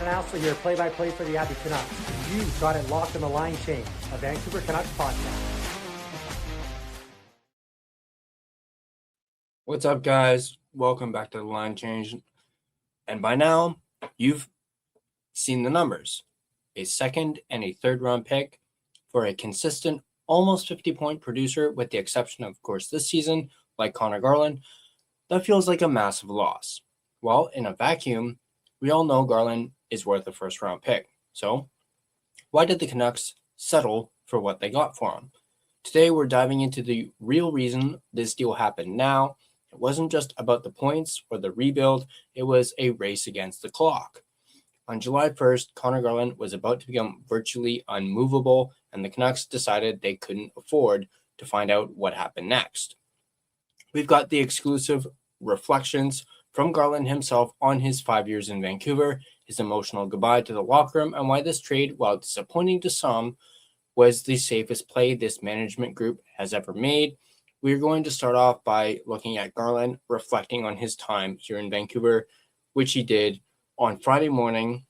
Brandon Astle here, play-by-play for the Abby Canucks. You got it locked on the line change, a Vancouver Canucks podcast. What's up, guys? Welcome back to the line change. And by now, you've seen the numbers. A second and a third round pick for a consistent, almost 50-point producer, with the exception of course, this season, like Conor Garland. That feels like a massive loss. Well, in a vacuum, we all know Garland is worth a first-round pick. So, why did the Canucks settle for what they got for him? Today, we're diving into the real reason this deal happened now. It wasn't just about the points or the rebuild. It was a race against the clock. On July 1st, Conor Garland was about to become virtually unmovable, and the Canucks decided they couldn't afford to find out what happened next. We've got the exclusive reflections from Garland himself on his 5 years in Vancouver, his emotional goodbye to the locker room, and why this trade, while disappointing to some, was the safest play this management group has ever made. We're going to start off by looking at Garland reflecting on his time here in Vancouver, which he did on Friday morning.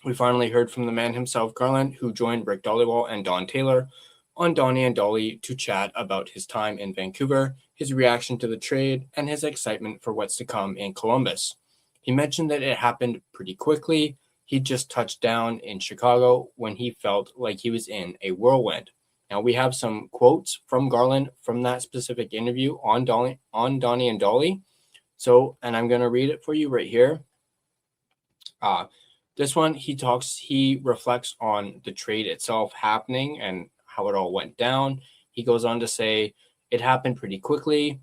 We finally heard from the man himself, Garland, who joined Rick Dhaliwal and Don Taylor on Donnie and Dolly to chat about his time in Vancouver, his reaction to the trade, and his excitement for what's to come in Columbus. He mentioned that it happened pretty quickly. He just touched down in Chicago when he felt like he was in a whirlwind. Now, we have some quotes from Garland from that specific interview on Donnie and Dolly. So, and I'm going to read it for you right here. This one, he reflects on the trade itself happening and how it all went down. He goes on to say, it happened pretty quickly.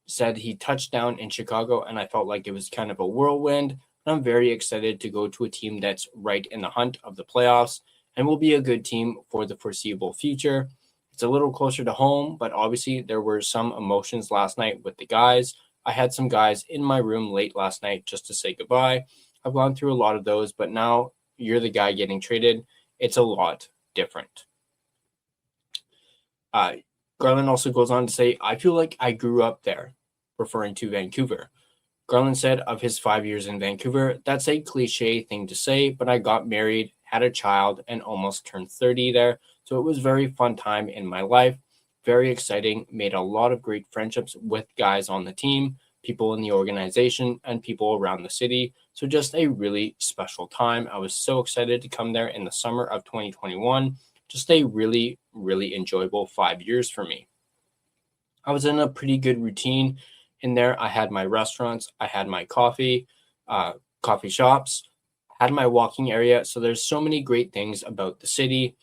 Said he touched down in Chicago, and I felt like it was kind of a whirlwind. And I'm very excited to go to a team that's right in the hunt of the playoffs and will be a good team for the foreseeable future. It's a little closer to home, but obviously there were some emotions last night with the guys. I had some guys in my room late last night just to say goodbye. I've gone through a lot of those, but now you're the guy getting traded. It's a lot different. Garland also goes on to say, I feel like I grew up there, referring to Vancouver. Garland said of his 5 years in Vancouver, that's a cliche thing to say, but I got married, had a child, and almost turned 30 there. So it was a very fun time in my life. Very exciting. Made a lot of great friendships with guys on the team, people in the organization, and people around the city. So just a really special time. I was so excited to come there in the summer of 2021. Just a really, really enjoyable 5 years for me. I was in a pretty good routine in there. I had my restaurants, I had my coffee shops, had my walking area. So there's so many great things about the city.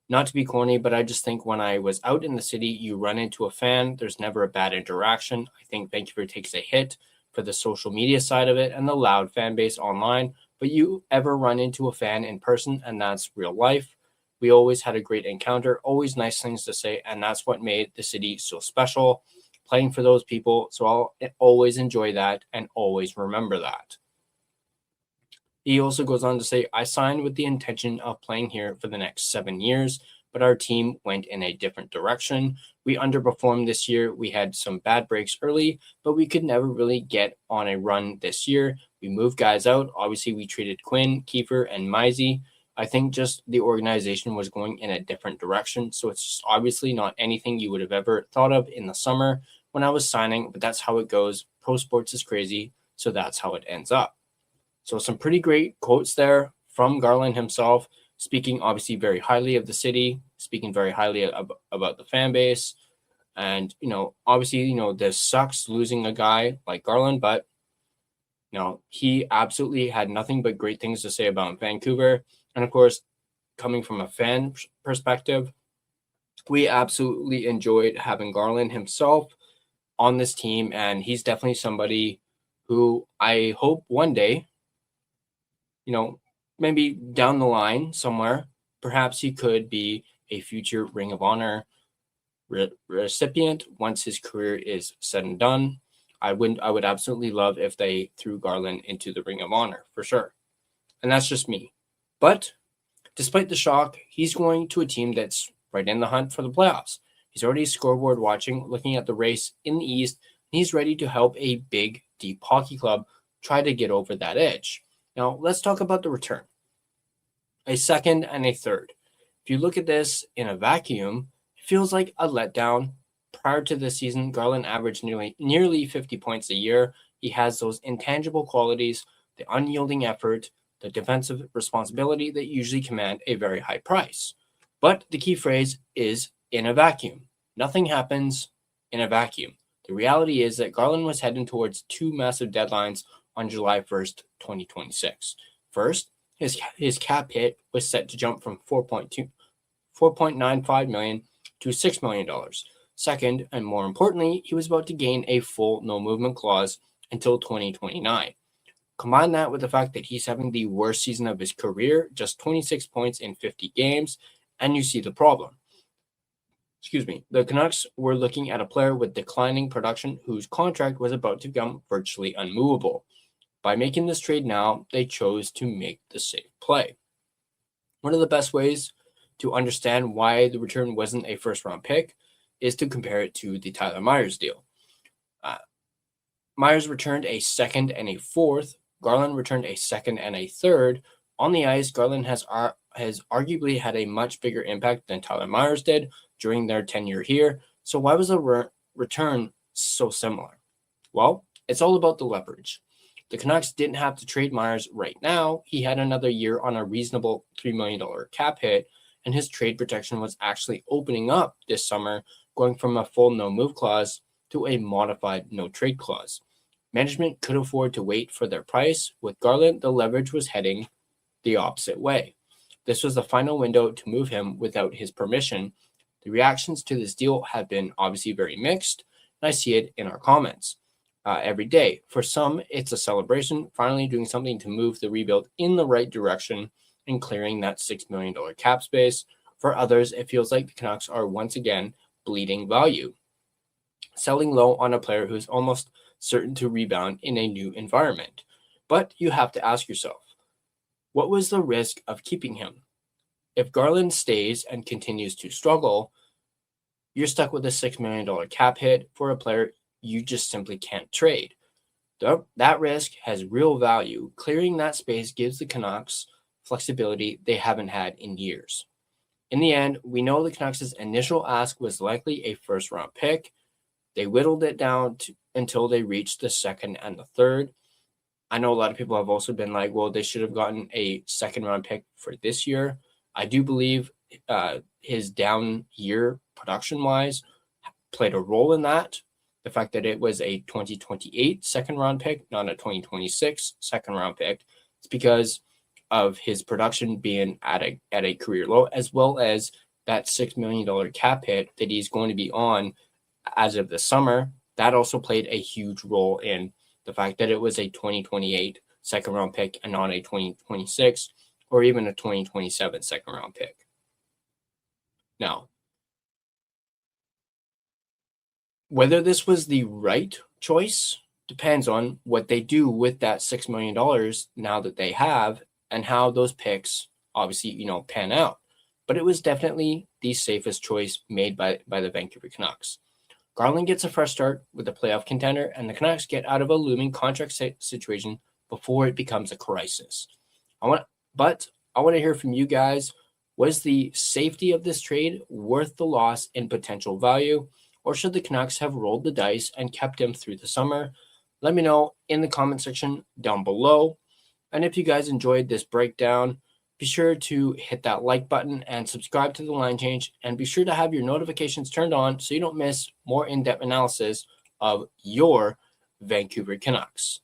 Not to be corny, but I just think when I was out in the city, you run into a fan. There's never a bad interaction. I think Vancouver takes a hit for the social media side of it and the loud fan base online. But you ever run into a fan in person, and that's real life. We always had a great encounter, always nice things to say, and that's what made the city so special, playing for those people. So I'll always enjoy that and always remember that. He also goes on to say, I signed with the intention of playing here for the next 7 years, but our team went in a different direction. We underperformed this year. We had some bad breaks early, but we could never really get on a run this year. We moved guys out. Obviously, we traded Quinn, Kiefer, and Mizey. I think just the organization was going in a different direction. So it's just obviously not anything you would have ever thought of in the summer when I was signing, but that's how it goes. Pro sports is crazy. So that's how it ends up. So some pretty great quotes there from Garland himself, speaking obviously very highly of the city, speaking very highly about the fan base. And, obviously, this sucks losing a guy like Garland, but, he absolutely had nothing but great things to say about Vancouver. And of course, coming from a fan perspective, we absolutely enjoyed having Garland himself on this team. And he's definitely somebody who I hope one day, maybe down the line somewhere, perhaps he could be a future Ring of Honor recipient once his career is said and done. I would absolutely love if they threw Garland into the Ring of Honor for sure. And that's just me. But despite the shock, he's going to a team that's right in the hunt for the playoffs. He's already scoreboard watching, looking at the race in the East, and he's ready to help a big, deep hockey club try to get over that edge. Now, let's talk about the return. A second and a third. If you look at this in a vacuum, it feels like a letdown. Prior to this season, Garland averaged nearly 50 points a year. He has those intangible qualities, the unyielding effort, the defensive responsibility that usually command a very high price. But the key phrase is in a vacuum. Nothing happens in a vacuum. The reality is that Garland was heading towards two massive deadlines on July 1st, 2026. First, his cap hit was set to jump from $4.95 million to $6 million. Second, and more importantly, he was about to gain a full no movement clause until 2029. Combine that with the fact that he's having the worst season of his career, just 26 points in 50 games, and you see the problem. The Canucks were looking at a player with declining production whose contract was about to become virtually unmovable. By making this trade now, they chose to make the safe play. One of the best ways to understand why the return wasn't a first-round pick is to compare it to the Tyler Myers deal. Myers returned a second and a fourth. Garland returned a second and a third. On the ice, Garland has arguably had a much bigger impact than Tyler Myers did during their tenure here. So why was the return so similar? Well, it's all about the leverage. The Canucks didn't have to trade Myers right now. He had another year on a reasonable $3 million cap hit, and his trade protection was actually opening up this summer, going from a full no-move clause to a modified no-trade clause. Management could afford to wait for their price. With Garland, the leverage was heading the opposite way. This was the final window to move him without his permission. The reactions to this deal have been obviously very mixed, and I see it in our comments every day. For some, it's a celebration, finally doing something to move the rebuild in the right direction and clearing that $6 million cap space. For others, it feels like the Canucks are once again bleeding value, selling low on a player who's almost certain to rebound in a new environment. But you have to ask yourself, what was the risk of keeping him? If Garland stays and continues to struggle, you're stuck with a $6 million cap hit for a player you just simply can't trade. That risk has real value. Clearing that space gives the Canucks flexibility they haven't had in years. In the end, we know the Canucks' initial ask was likely a first-round pick. They whittled it down until they reached the second and the third. I know a lot of people have also been like, well, they should have gotten a second-round pick for this year. I do believe his down year production-wise played a role in that. The fact that it was a 2028 second-round pick, not a 2026 second-round pick, it's because of his production being at a career low, as well as that $6 million cap hit that he's going to be on as of the summer. That also played a huge role in the fact that it was a 2028 second-round pick and not a 2026 or even a 2027 second-round pick. Now, whether this was the right choice depends on what they do with that $6 million now that they have and how those picks obviously, pan out. But it was definitely the safest choice made by the Vancouver Canucks. Garland gets a fresh start with a playoff contender, and the Canucks get out of a looming contract situation before it becomes a crisis. I want to hear from you guys. Was the safety of this trade worth the loss in potential value? Or should the Canucks have rolled the dice and kept him through the summer? Let me know in the comment section down below. And if you guys enjoyed this breakdown, be sure to hit that like button and subscribe to the Line Change. And be sure to have your notifications turned on so you don't miss more in-depth analysis of your Vancouver Canucks.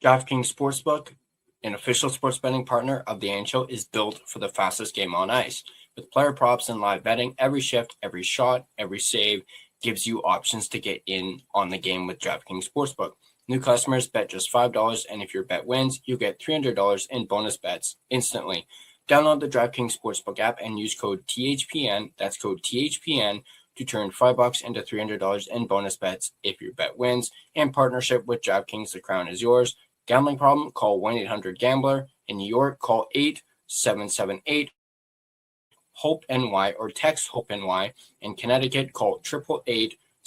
DraftKings Sportsbook, an official sports betting partner of the NHL, is built for the fastest game on ice. With player props and live betting, every shift, every shot, every save gives you options to get in on the game with DraftKings Sportsbook. New customers bet just $5, and if your bet wins, you get $300 in bonus bets instantly. Download the DraftKings Sportsbook app and use code THPN, that's code THPN, to turn $5 into $300 in bonus bets if your bet wins. In partnership with DraftKings, the crown is yours. Gambling problem? Call 1-800-GAMBLER. In New York, call 877-8 HOPE-NY or text HOPE-NY. In Connecticut, call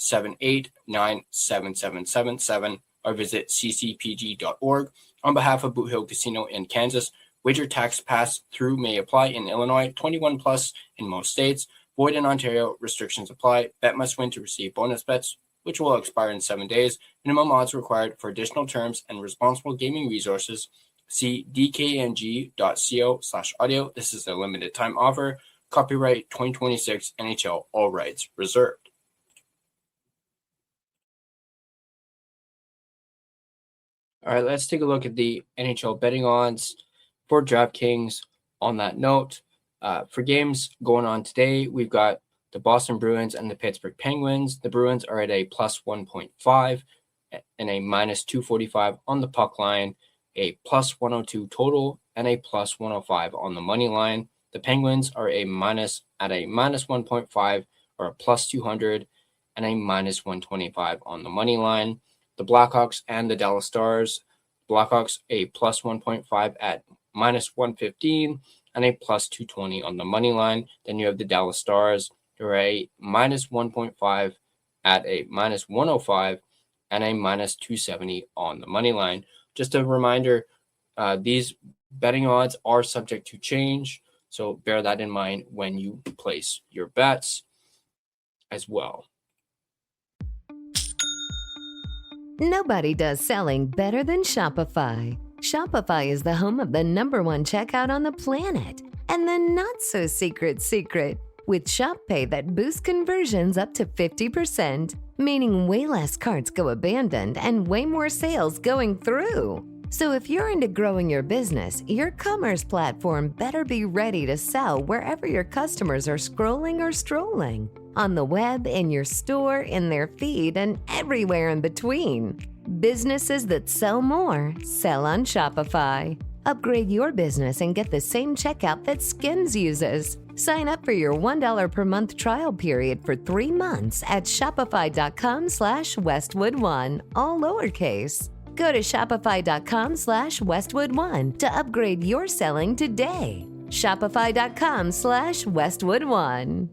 888-789-7777 or visit ccpg.org. On behalf of Boot Hill Casino in Kansas, wager tax pass-through may apply in Illinois, 21 plus in most states, void in Ontario, restrictions apply, bet must win to receive bonus bets, which will expire in 7 days, minimum odds required. For additional terms and responsible gaming resources, see dkng.co/audio. This is a limited time offer, copyright 2026 NHL, all rights reserved. All right, let's take a look at the NHL betting odds for DraftKings. On that note, for games going on today, we've got the Boston Bruins and the Pittsburgh Penguins. The Bruins are at a plus 1.5 and a minus 245 on the puck line, a plus 102 total, and a plus 105 on the money line. The Penguins are at a minus 1.5 or a plus 200 and a minus 125 on the money line. The Blackhawks and the Dallas Stars. Blackhawks a plus 1.5 at minus 115 and a plus 220 on the money line. Then you have the Dallas Stars. They're a minus 1.5 at a minus 105 and a minus 270 on the money line. Just a reminder, these betting odds are subject to change, so bear that in mind when you place your bets as well. Nobody does selling better than Shopify. Shopify is the home of the #1 checkout on the planet. And the not-so-secret, with Shop Pay that boosts conversions up to 50%, meaning way less carts go abandoned and way more sales going through. So if you're into growing your business, your commerce platform better be ready to sell wherever your customers are scrolling or strolling. On the web, in your store, in their feed, and everywhere in between. Businesses that sell more, sell on Shopify. Upgrade your business and get the same checkout that Skims uses. Sign up for your $1 per month trial period for 3 months at shopify.com/Westwood1, all lowercase. Go to shopify.com/Westwood1 to upgrade your selling today. Shopify.com/Westwood1.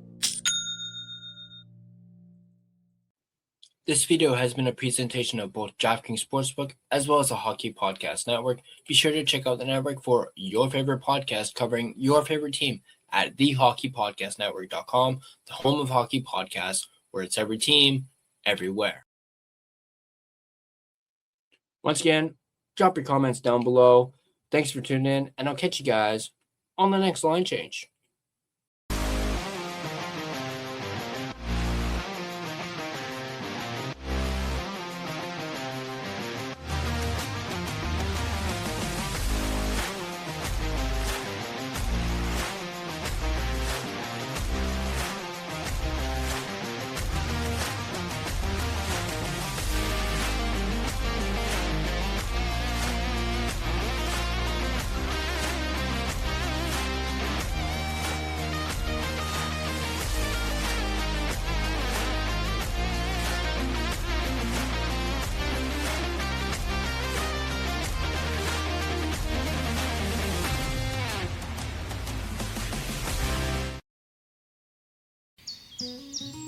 This video has been a presentation of both DraftKings Sportsbook as well as the Hockey Podcast Network. Be sure to check out the network for your favorite podcast covering your favorite team at thehockeypodcastnetwork.com, the home of hockey podcasts, where it's every team, everywhere. Once again, drop your comments down below. Thanks for tuning in, and I'll catch you guys on the next line change.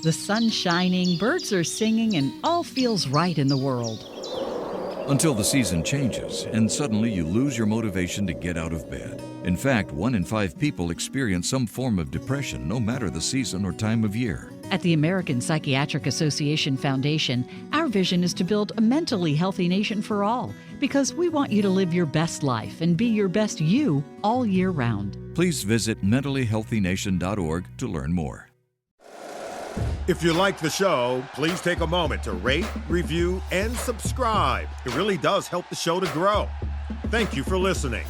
The sun's shining, birds are singing, and all feels right in the world. Until the season changes, and suddenly you lose your motivation to get out of bed. In fact, 1 in 5 people experience some form of depression, no matter the season or time of year. At the American Psychiatric Association Foundation, our vision is to build a mentally healthy nation for all, because we want you to live your best life and be your best you all year round. Please visit mentallyhealthynation.org to learn more. If you like the show, please take a moment to rate, review, and subscribe. It really does help the show to grow. Thank you for listening.